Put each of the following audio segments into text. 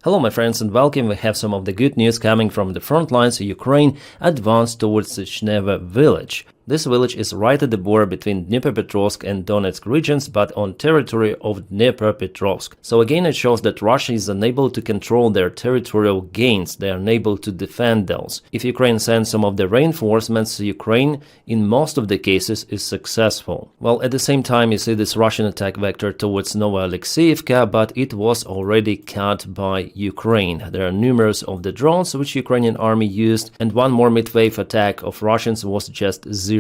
Hello my friends and welcome. We have some of the good news coming from the front lines. Ukraine advanced towards Sichneva village. This village is right at the border between Dnipropetrovsk and Donetsk regions, but on territory of Dnipropetrovsk. So again, it shows that Russia is unable to control their territorial gains. They are unable to defend those. If Ukraine sends some of the reinforcements, Ukraine, in most of the cases, is successful. Well, at the same time, you see this Russian attack vector towards Novoalexeyevka, but it was already cut by Ukraine. There are numerous of the drones which Ukrainian army used, and one more midwave attack of Russians was just zeroed.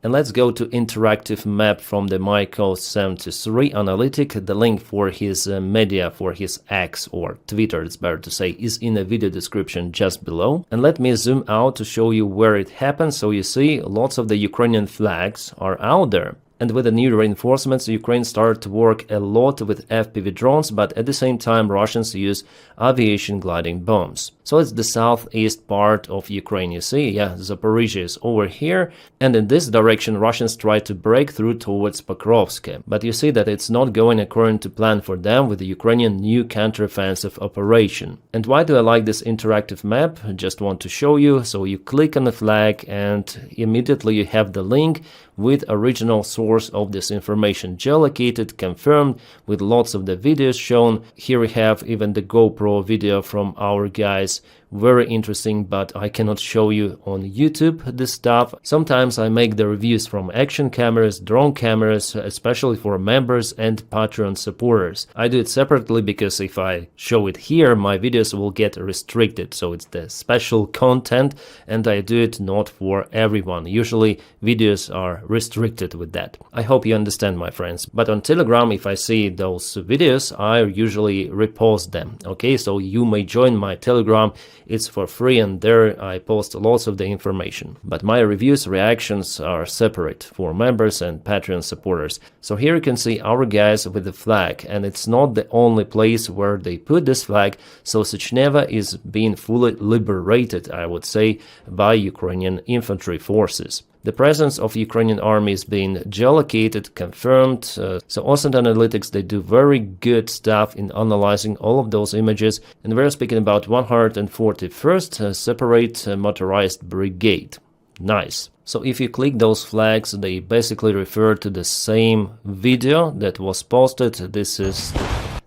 And let's go to interactive map from the MyCode73 analytic. The link for his media, for his X or Twitter, it's better to say, is in the video description just below. And let me zoom out to show you where it happened. So you see lots of the Ukrainian flags are out there. And with the new reinforcements, Ukraine started to work a lot with FPV drones, but at the same time Russians use aviation gliding bombs. So it's the southeast part of Ukraine, you see, yeah, Zaporizhzhia is over here, and in this direction Russians try to break through towards Pokrovsk. But you see that it's not going according to plan for them with the Ukrainian new counteroffensive operation. And why do I like this interactive map? I just want to show you. So you click on the flag and immediately you have the link with original source of this information, geolocated, confirmed, with lots of the videos shown. Here we have even the GoPro video from our guys. Very interesting, but I cannot show you on YouTube this stuff. Sometimes I make the reviews from action cameras, drone cameras, especially for members and Patreon supporters. I do it separately because if I show it here, my videos will get restricted. So it's the special content and I do it not for everyone. Usually videos are restricted with that. I hope you understand, my friends. But on Telegram, if I see those videos, I usually repost them. Okay, so you may join my Telegram. It's for free and there I post lots of the information. But my reviews, reactions are separate for members and Patreon supporters. So here you can see our guys with the flag, and it's not the only place where they put this flag. So Sichneva is being fully liberated, I would say, by Ukrainian infantry forces. The presence of Ukrainian army is being geolocated, confirmed. So Osint Analytics, they do very good stuff in analyzing all of those images. And we're speaking about 141st Separate Motorized Brigade. Nice. So if you click those flags, they basically refer to the same video that was posted.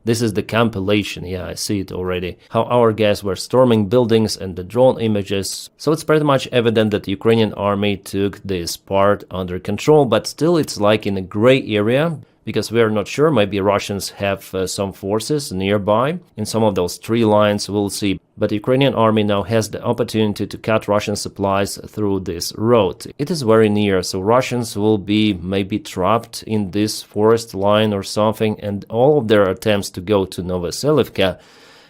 This is the compilation, yeah, I see it already. How our guys were storming buildings and the drone images. So it's pretty much evident that the Ukrainian army took this part under control, but still it's like in a gray area, because we are not sure. Maybe Russians have some forces nearby. In some of those tree lines, we'll see. But the Ukrainian army now has the opportunity to cut Russian supplies through this road. It is very near, so Russians will be maybe trapped in this forest line or something, and all of their attempts to go to Novoselivka,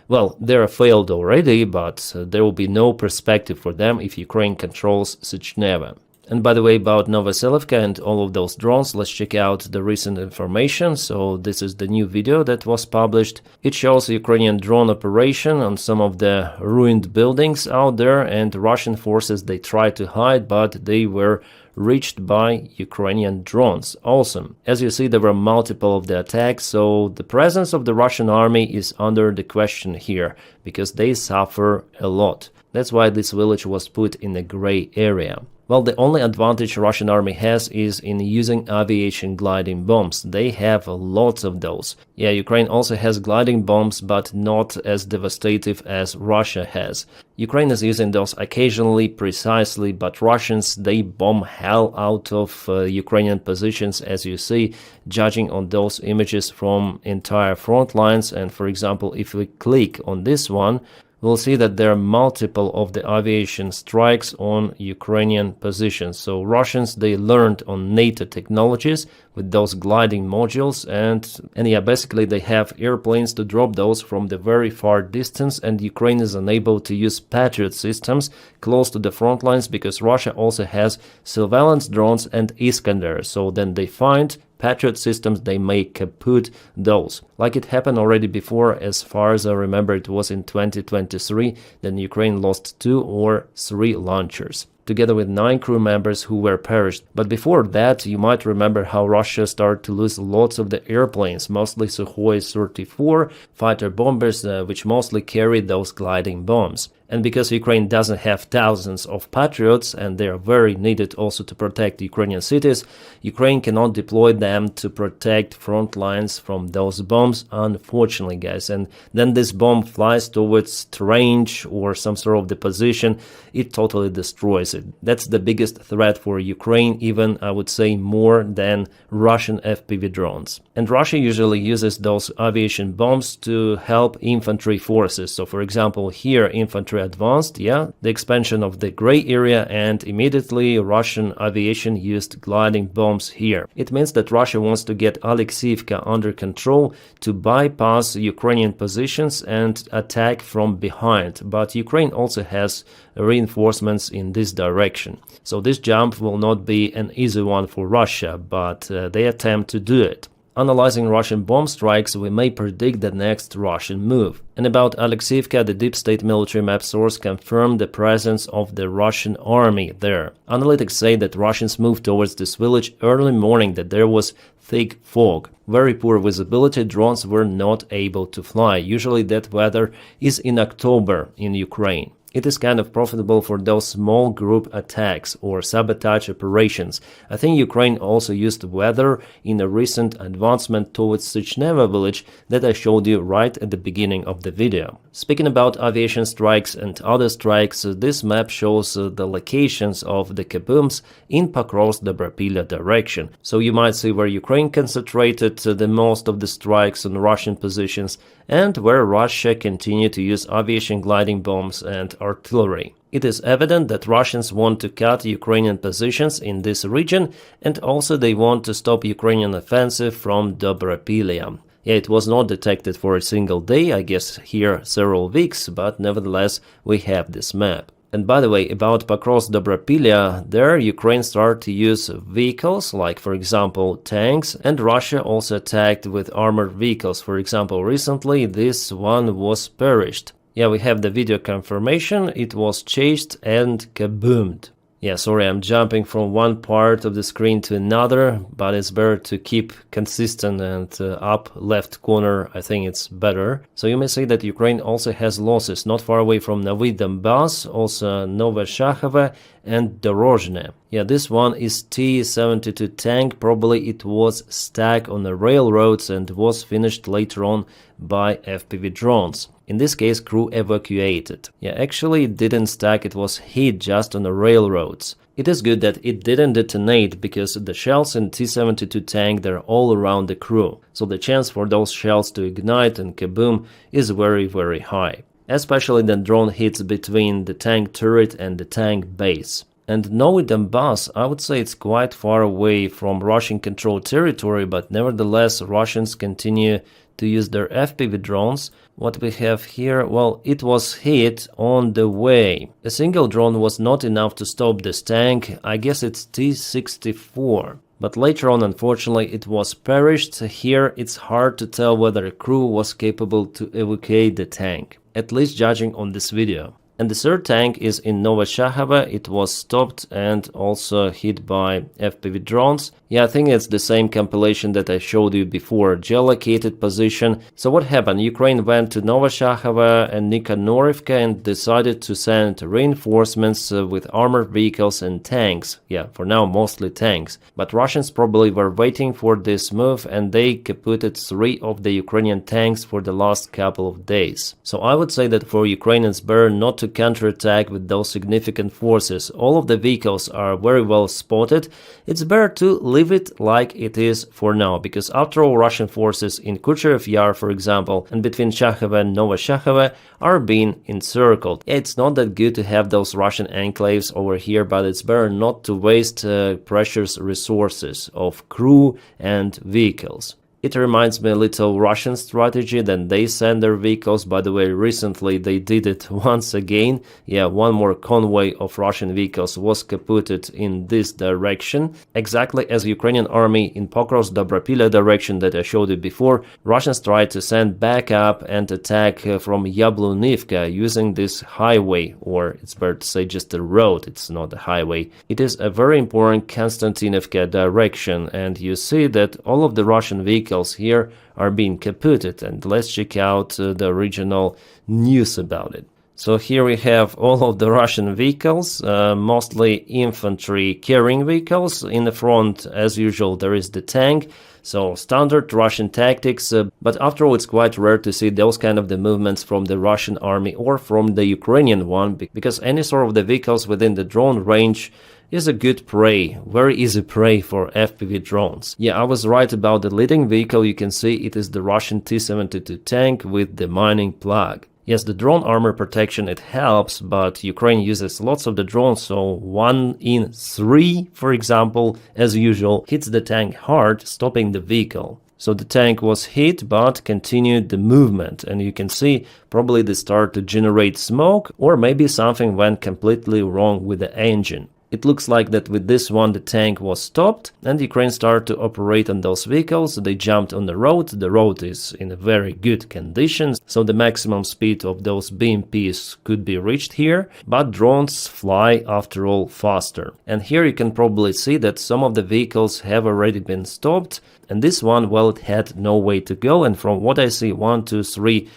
well, they're failed already, but there will be no perspective for them if Ukraine controls Sichneva. And by the way, about Novoselivka and all of those drones, let's check out the recent information. So this is the new video that was published. It shows a Ukrainian drone operation on some of the ruined buildings out there, and Russian forces, they tried to hide, but they were reached by Ukrainian drones. Awesome. As you see, there were multiple of the attacks, so the presence of the Russian army is under the question here, because they suffer a lot. That's why this village was put in a gray area. Well, the only advantage Russian army has is in using aviation gliding bombs. They have lots of those. Yeah, Ukraine also has gliding bombs, but not as devastating as Russia has. Ukraine is using those occasionally, precisely, but Russians, they bomb hell out of Ukrainian positions, as you see, judging on those images from entire front lines. And for example, if we click on this one, we'll see that there are multiple of the aviation strikes on Ukrainian positions. So Russians, they learned on NATO technologies with those gliding modules, and yeah, basically they have airplanes to drop those from the very far distance, and Ukraine is unable to use Patriot systems close to the front lines because Russia also has surveillance drones and Iskander. So then they find Patriot systems, they may kaput those. Like it happened already before, as far as I remember, it was in 2023, then Ukraine lost 2 or 3 launchers. together with 9 crew members who were perished. But before that, you might remember how Russia started to lose lots of the airplanes, mostly Sukhoi 34 fighter bombers, which mostly carried those gliding bombs. And because Ukraine doesn't have thousands of Patriots, and they are very needed also to protect Ukrainian cities, Ukraine cannot deploy them to protect front lines from those bombs, unfortunately, guys. And then this bomb flies towards range or some sort of the position, it totally destroys it. That's the biggest threat for Ukraine, even I would say more than Russian FPV drones. And Russia usually uses those aviation bombs to help infantry forces. So for example, here infantry advanced, the expansion of the gray area, and immediately Russian aviation used gliding bombs here. It means that Russia wants to get Alexeyevka under control to bypass Ukrainian positions and attack from behind, but Ukraine also has reinforcements in this direction. So this jump will not be an easy one for Russia, but they attempt to do it. Analyzing Russian bomb strikes, we may predict the next Russian move. And about Alexeyevka, the deep state military map source confirmed the presence of the Russian army there. Analytics say that Russians moved towards this village early morning, that there was thick fog. Very poor visibility, drones were not able to fly. Usually that weather is in October in Ukraine. It is kind of profitable for those small group attacks or sabotage operations. I think Ukraine also used weather in a recent advancement towards Sychneva village that I showed you right at the beginning of the video. Speaking about aviation strikes and other strikes, this map shows the locations of the kabooms in Pokrovsk-Dobropilya direction. So you might see where Ukraine concentrated the most of the strikes on Russian positions and where Russia continued to use aviation gliding bombs and artillery. It is evident that Russians want to cut Ukrainian positions in this region, and also they want to stop Ukrainian offensive from Dobropilya. It was not detected for a single day, I guess here several weeks, but nevertheless we have this map. And by the way, about Pokrovsk-Dobropilya, there Ukraine started to use vehicles, like for example tanks, and Russia also attacked with armored vehicles. For example, recently this one was perished. We have the video confirmation, it was chased and kaboomed. Sorry, I'm jumping from one part of the screen to another, but it's better to keep consistent, and up left corner I think it's better. So you may say that Ukraine also has losses not far away from Novy Donbass, also Novoshakhova and Dorozhne. This one is T-72 tank, probably it was stuck on the railroads and was finished later on by FPV drones. In this case, crew evacuated. Actually it didn't stack, it was hit just on the railroads. It is good that it didn't detonate, because the shells in T-72 tank, they're all around the crew. So the chance for those shells to ignite and kaboom is very, very high. Especially when drone hits between the tank turret and the tank base. And Novy Donbass, I would say it's quite far away from Russian-controlled territory, but nevertheless Russians continue to use their FPV drones. What we have here, well, it was hit on the way. A single drone was not enough to stop this tank, I guess it's T-64. But later on, unfortunately, it was perished. Here it's hard to tell whether a crew was capable to evacuate the tank, at least judging on this video. And the third tank is in Novoshakhova. It was stopped and also hit by FPV drones. I think it's the same compilation that I showed you before, geolocated position. So what happened? Ukraine went to Novoshakhova and Nikhanorivka and decided to send reinforcements with armored vehicles and tanks. For now mostly tanks. But Russians probably were waiting for this move, and they kaputted 3 of the Ukrainian tanks for the last couple of days. So I would say that for Ukraine it's better not to counterattack with those significant forces. All of the vehicles are very well spotted. It's better to leave it like it is for now, because after all, Russian forces in Kucherev Yar, for example, and between Shakhova and Novoshakhova are being encircled. It's not that good to have those Russian enclaves over here, but it's better not to waste precious resources of crew and vehicles. It reminds me a little Russian strategy. Then they send their vehicles. By the way, recently they did it once again. Yeah, one more convoy of Russian vehicles was kaputted in this direction. Exactly as Ukrainian army in Pokrovsk-Dobropila direction that I showed you before, Russians tried to send backup and attack from Yablunivka using this highway, or it's better to say just a road, it's not a highway. It is a very important Konstantinivka direction, and you see that all of the Russian vehicles here are being kaputted, and let's check out the original news about it. So here we have all of the Russian vehicles, mostly infantry carrying vehicles. In the front, as usual, there is the tank. So standard Russian tactics, but after all, it's quite rare to see those kind of the movements from the Russian army or from the Ukrainian one, because any sort of the vehicles within the drone range is a good prey, very easy prey for FPV drones. Yeah, I was right about the leading vehicle. You can see it is the Russian T-72 tank with the mining plug. Yes, the drone armor protection, it helps, but Ukraine uses lots of the drones, so 1 in 3, for example, as usual, hits the tank hard, stopping the vehicle. So the tank was hit, but continued the movement, and you can see probably they start to generate smoke, or maybe something went completely wrong with the engine. It looks like that with this one the tank was stopped and Ukraine started to operate on those vehicles. They jumped on the road. The road is in a very good condition, so the maximum speed of those BMPs could be reached here, but drones fly after all faster. And here you can probably see that some of the vehicles have already been stopped, and this one, well, it had no way to go, and from what I see, 1, 2, 3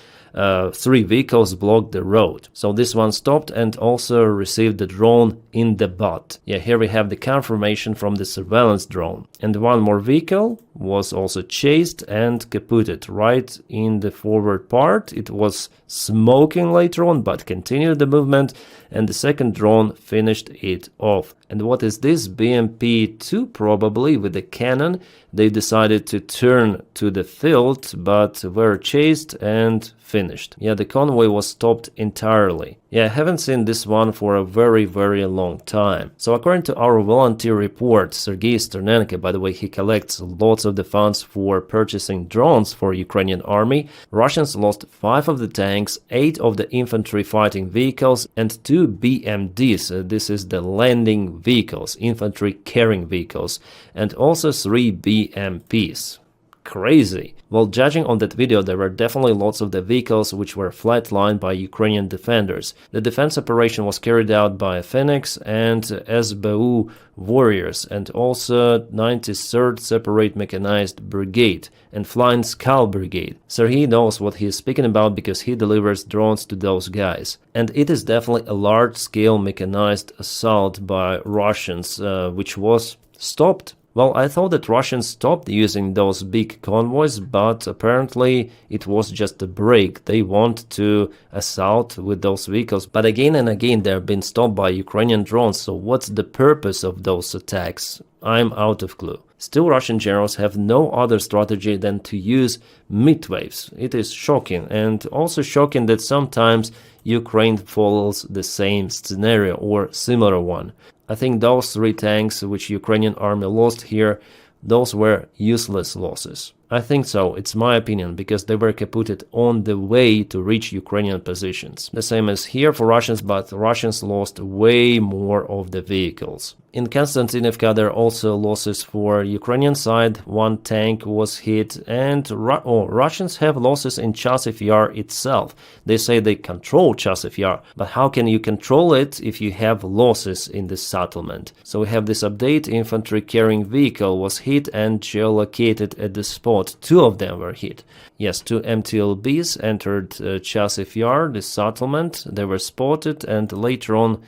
3 vehicles blocked the road. So this one stopped and also received the drone in the butt. Yeah, here we have the confirmation from the surveillance drone. And one more vehicle was also chased and kaputted right in the forward part. It was smoking later on, but continued the movement, and the second drone finished it off. And what is this? BMP-2 probably with the cannon. They decided to turn to the field, but were chased and finished. Yeah, the convoy was stopped entirely. Yeah, I haven't seen this one for a very long time. So according to our volunteer report, Sergei Sternenko, by the way, he collects lots of the funds for purchasing drones for Ukrainian army. Russians lost 5 of the tanks, 8 of the infantry fighting vehicles, and 2 BMDs. This is the landing vehicles, infantry carrying vehicles, and also 3 BMPs. Crazy. Well, judging on that video, there were definitely lots of the vehicles which were flatlined by Ukrainian defenders. The defense operation was carried out by Phoenix and SBU warriors, and also 93rd Separate Mechanized Brigade and Flying Skull Brigade. Sergei knows what he is speaking about because he delivers drones to those guys. And it is definitely a large-scale mechanized assault by Russians, which was stopped. Well, I thought that Russians stopped using those big convoys, but apparently it was just a break. They want to assault with those vehicles, but again and again they're being stopped by Ukrainian drones, so what's the purpose of those attacks? I'm out of clue. Still, Russian generals have no other strategy than to use midwaves. It is shocking, and also shocking that sometimes Ukraine follows the same scenario or similar one. I think those 3 tanks which Ukrainian army lost here, those were useless losses. I think so, it's my opinion, because they were kaputted on the way to reach Ukrainian positions. The same as here for Russians, but Russians lost way more of the vehicles. In Konstantinivka there are also losses for Ukrainian side. 1 tank was hit, and Russians have losses in Chasiv Yar itself. They say they control Chasiv Yar, but how can you control it if you have losses in the settlement? So we have this update: infantry carrying vehicle was hit and geolocated at the spot. 2 of them were hit. Yes, 2 MTLBs entered Chasiv Yar, the settlement. They were spotted and later on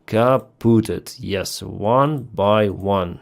kaputted. Yes, 1 by 1.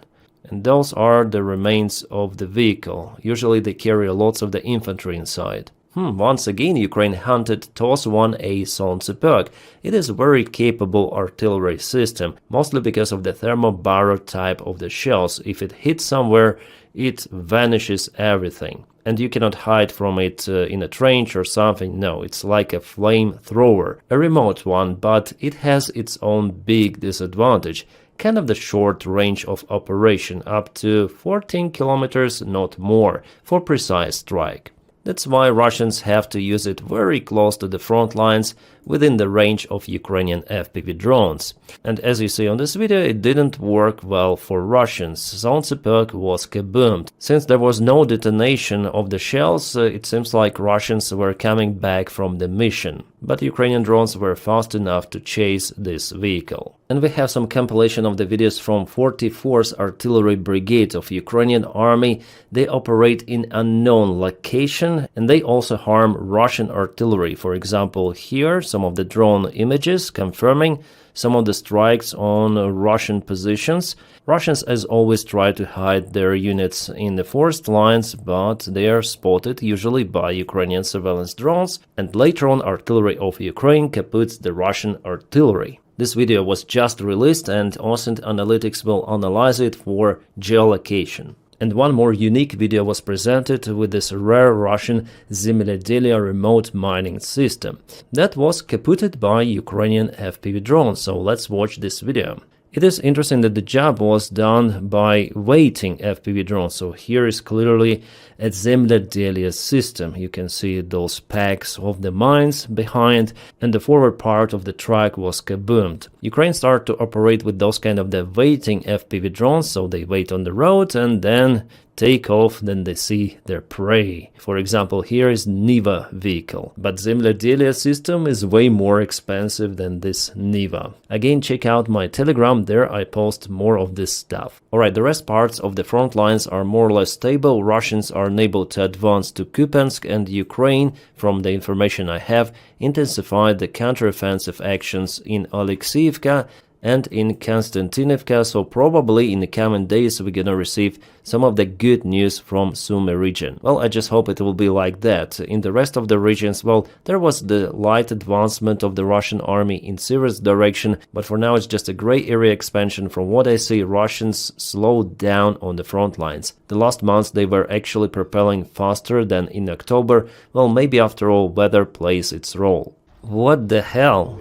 And those are the remains of the vehicle. Usually they carry lots of the infantry inside. Once again, Ukraine hunted TOS-1A Solntsepek. It is a very capable artillery system, mostly because of the thermobarrel type of the shells. If it hits somewhere, it vanishes everything. And you cannot hide from it in a trench or something. No, it's like a flamethrower. A remote one, but it has its own big disadvantage. kind of the short range of operation, up to 14 kilometers, not more, for precise strike. That's why Russians have to use it very close to the front lines, within the range of Ukrainian FPV drones. And as you see on this video, it didn't work well for Russians. Solntsepek was kaboomed. Since there was no detonation of the shells, it seems like Russians were coming back from the mission. But Ukrainian drones were fast enough to chase this vehicle. And we have some compilation of the videos from 44th Artillery Brigade of Ukrainian Army. They operate in unknown location and they also harm Russian artillery. For example, here some of the drone images confirming some of the strikes on Russian positions. Russians as always try to hide their units in the forest lines, but they are spotted usually by Ukrainian surveillance drones, and later on artillery of Ukraine kapoots the Russian artillery. This video was just released and OSINT Analytics will analyze it for geolocation. And one more unique video was presented with this rare Russian Zemlyadelia remote mining system that was kapooted by Ukrainian FPV drones, so let's watch this video. It is interesting that the job was done by waiting FPV drones, so here is clearly a Zemlyadelia system. You can see those packs of the mines behind, and the forward part of the track was kaboomed. Ukraine started to operate with those kind of the waiting FPV drones, so they wait on the road and then take off, then they see their prey. For example, here is Niva vehicle, but Zemlyadelia system is way more expensive than this Niva. Again, check out my Telegram, there I post more of this stuff. Alright, the rest parts of the front lines are more or less stable. Russians are unable to advance to Kupiansk, and Ukraine, from the information I have, intensified the counteroffensive actions in Alexeyevka and in Konstantinovka, so probably in the coming days we're gonna receive some of the good news from Sumy region. Well, I just hope it will be like that. In the rest of the regions, well, there was the light advancement of the Russian army in Syria's direction, but for now it's just a gray area expansion. From what I see, Russians slowed down on the front lines. The last months they were actually propelling faster than in October. Well, maybe after all weather plays its role. What the hell?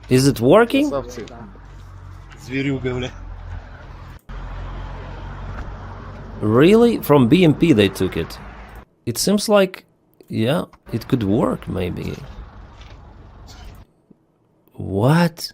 Is it working? Really? From BMP they took it. It seems like, yeah, it could work maybe. What?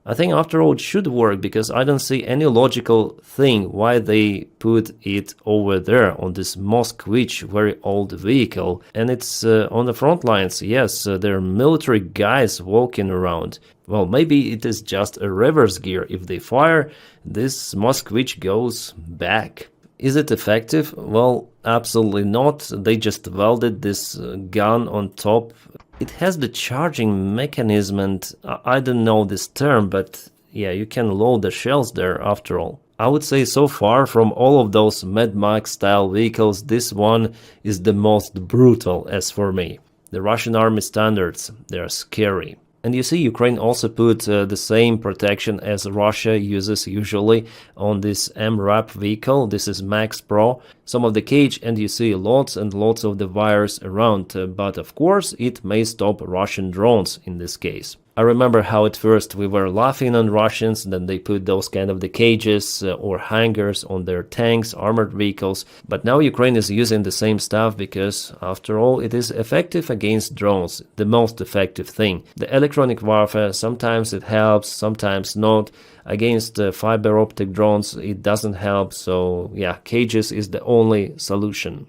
I think after all it should work, because I don't see any logical thing why they put it over there on this Moskvich, very old vehicle. And it's on the front lines, yes, there are military guys walking around. Well, maybe it is just a reverse gear. If they fire, this Moskvich goes back. Is it effective? Well, absolutely not. They just welded this gun on top. It has the charging mechanism, and I don't know this term, but yeah, you can load the shells there after all. I would say so far from all of those Mad Max style vehicles, this one is the most brutal as for me. The Russian army standards, they're scary. And you see, Ukraine also put the same protection as Russia uses usually on this MRAP vehicle. This is Max Pro. Some of the cage, and you see lots and lots of the wires around, but of course it may stop Russian drones in this case. I remember how at first we were laughing on Russians, then they put those kind of the cages or hangars on their tanks, armored vehicles, but now Ukraine is using the same stuff because after all it is effective against drones, the most effective thing. The electronic warfare, sometimes it helps, sometimes not. Against fiber optic drones it doesn't help, so yeah, cages is the only solution.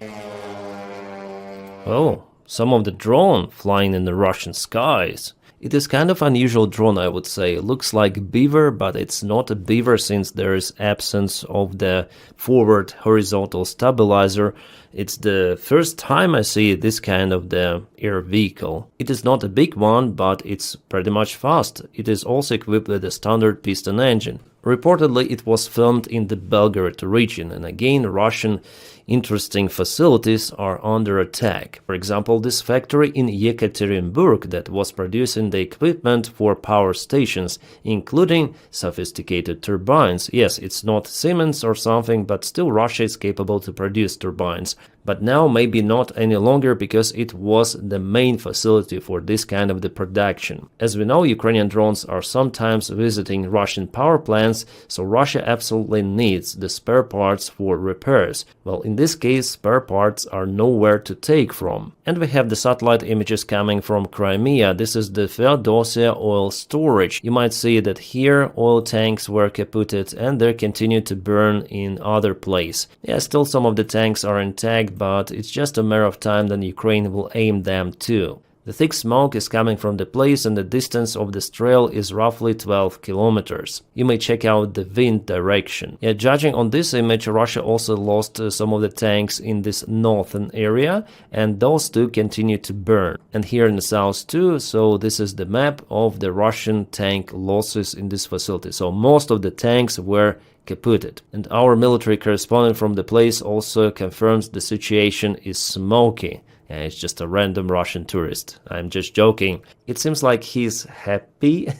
Oh, some of the drone flying in the Russian skies. It is kind of unusual drone, I would say. It looks like beaver, but it's not a beaver since there is absence of the forward horizontal stabilizer. It's the first time I see this kind of the air vehicle. It is not a big one, but it's pretty much fast. It is also equipped with a standard piston engine. Reportedly, it was filmed in the Belgorod region, and again, Russian interesting facilities are under attack. For example, this factory in Yekaterinburg that was producing the equipment for power stations, including sophisticated turbines. Yes, it's not Siemens or something, but still Russia is capable to produce turbines. But now maybe not any longer, because it was the main facility for this kind of the production. As we know, Ukrainian drones are sometimes visiting Russian power plants, so Russia absolutely needs the spare parts for repairs. Well, in this case, spare parts are nowhere to take from. And we have the satellite images coming from Crimea. This is the Feodosia oil storage. You might see that here oil tanks were kaputted and they continue to burn in other place. Yeah, still some of the tanks are intact, but it's just a matter of time that Ukraine will aim them too. The thick smoke is coming from the place, and the distance of the trail is roughly 12 kilometers. You may check out the wind direction. Yeah, judging on this image, Russia also lost some of the tanks in this northern area, and those two continue to burn. And here in the south too, so this is the map of the Russian tank losses in this facility. So most of the tanks were kaputted. And our military correspondent from the place also confirms the situation is smoky. Yeah, it's just a random Russian tourist. I'm just joking. It seems like he's happy.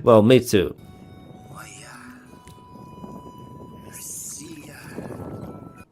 Well, me too.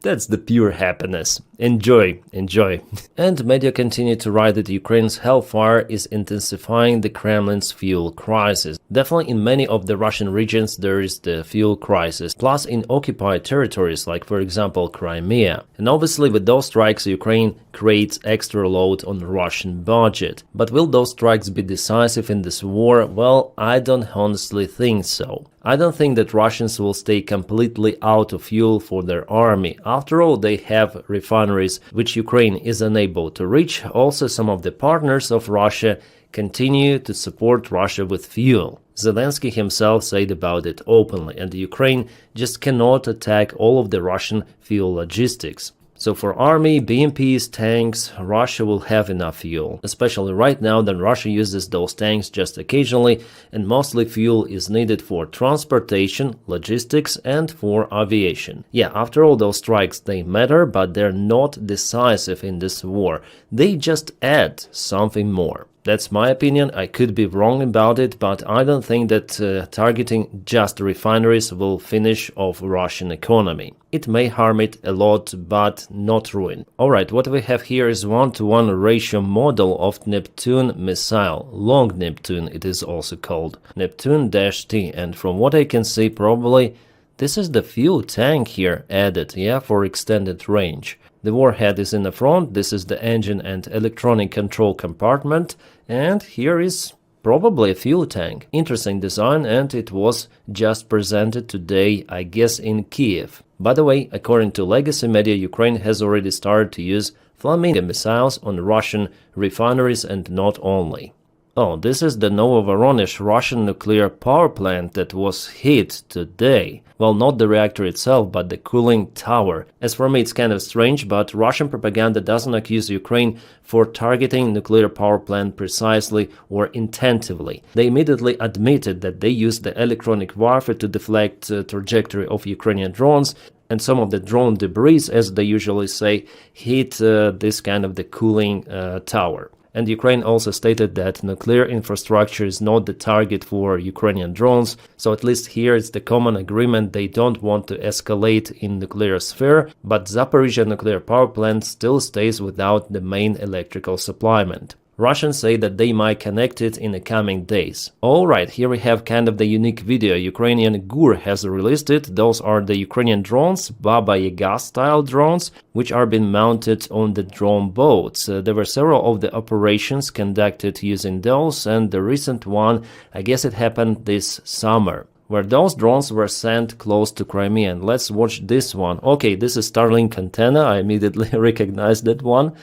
That's the pure happiness. Enjoy, enjoy. And media continue to write that Ukraine's hellfire is intensifying the Kremlin's fuel crisis. Definitely in many of the Russian regions there is the fuel crisis, plus in occupied territories like, for example, Crimea. And obviously with those strikes Ukraine creates extra load on the Russian budget. But will those strikes be decisive in this war? Well, I don't honestly think so. I don't think that Russians will stay completely out of fuel for their army. After all, they have refineries which Ukraine is unable to reach. Also, some of the partners of Russia continue to support Russia with fuel. Zelensky himself said about it openly, and Ukraine just cannot attack all of the Russian fuel logistics. So for army, BMPs, tanks, Russia will have enough fuel, especially right now that Russia uses those tanks just occasionally, and mostly fuel is needed for transportation, logistics, and for aviation. Yeah, after all, those strikes, they matter, but they're not decisive in this war. They just add something more. That's my opinion. I could be wrong about it, but I don't think that targeting just refineries will finish off Russian economy. It may harm it a lot, but not ruin. Alright, what we have here is 1-to-1 ratio model of Neptune missile. Long Neptune it is also called. Neptune-T, and from what I can see, probably this is the fuel tank here added, yeah, for extended range. The warhead is in the front, this is the engine and electronic control compartment, and here is probably a fuel tank. Interesting design, and it was just presented today, I guess, in Kiev. By the way, according to legacy media, Ukraine has already started to use Flamingo missiles on Russian refineries, and not only. Oh, this is the Novovoronezh Russian nuclear power plant that was hit today. Well, not the reactor itself, but the cooling tower. As for me, it's kind of strange, but Russian propaganda doesn't accuse Ukraine for targeting nuclear power plant precisely or intentively. They immediately admitted that they used the electronic warfare to deflect trajectory of Ukrainian drones, and some of the drone debris, as they usually say, hit this kind of the cooling tower. And Ukraine also stated that nuclear infrastructure is not the target for Ukrainian drones, so at least here it's the common agreement they don't want to escalate in nuclear sphere, but Zaporizhzhia nuclear power plant still stays without the main electrical supplyment. Russians say that they might connect it in the coming days. Alright, here we have kind of the unique video. Ukrainian GUR has released it. Those are the Ukrainian drones, Baba Yaga style drones, which are being mounted on the drone boats. There were several of the operations conducted using those, and the recent one, I guess it happened this summer, where those drones were sent close to Crimea. And let's watch this one. Okay, this is Starlink antenna. I immediately recognized that one.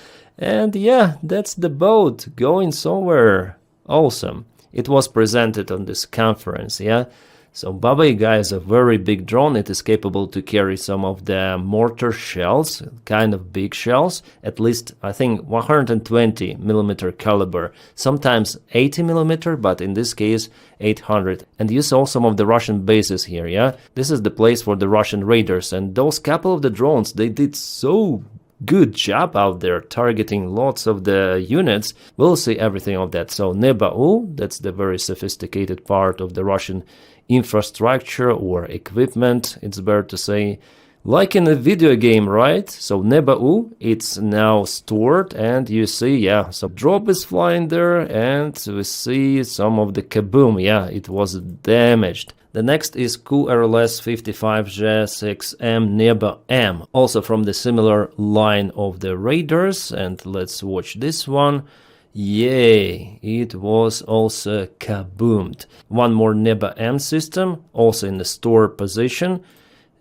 And yeah, that's the boat going somewhere. Awesome. It was presented on this conference, yeah. So Baba Yaga is a very big drone. It is capable to carry some of the mortar shells, kind of big shells, at least I think 120 millimeter caliber, sometimes 80 millimeter, but in this case 800. And you saw some of the Russian bases here, yeah? This is the place for the Russian raiders, and those couple of the drones, they did so good job out there targeting lots of the units. We'll see everything of that. So Neba-U, that's the very sophisticated part of the Russian infrastructure or equipment, it's better to say, like in a video game, right? So Neba-U, it's now stored, and you see, yeah, so drop is flying there, and we see some of the kaboom, yeah, it was damaged. The next is QRLS 55J6M Neba-M, also from the similar line of the Raiders, and let's watch this one. Yay, it was also kaboomed. One more Neba-M system, also in the store position,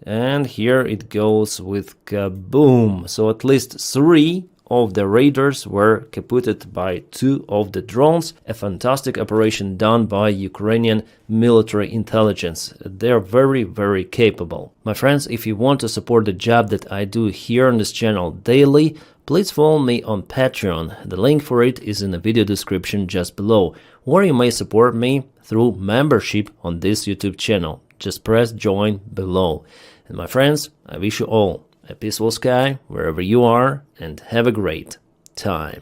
and here it goes with kaboom. So at least 3 of the Raiders were kaputted by 2 of the drones. A fantastic operation done by Ukrainian military intelligence. They're very, very capable. My friends, if you want to support the job that I do here on this channel daily, please follow me on Patreon. The link for it is in the video description just below. Or you may support me through membership on this YouTube channel. Just press join below. And my friends, I wish you all a peaceful sky wherever you are, and have a great time.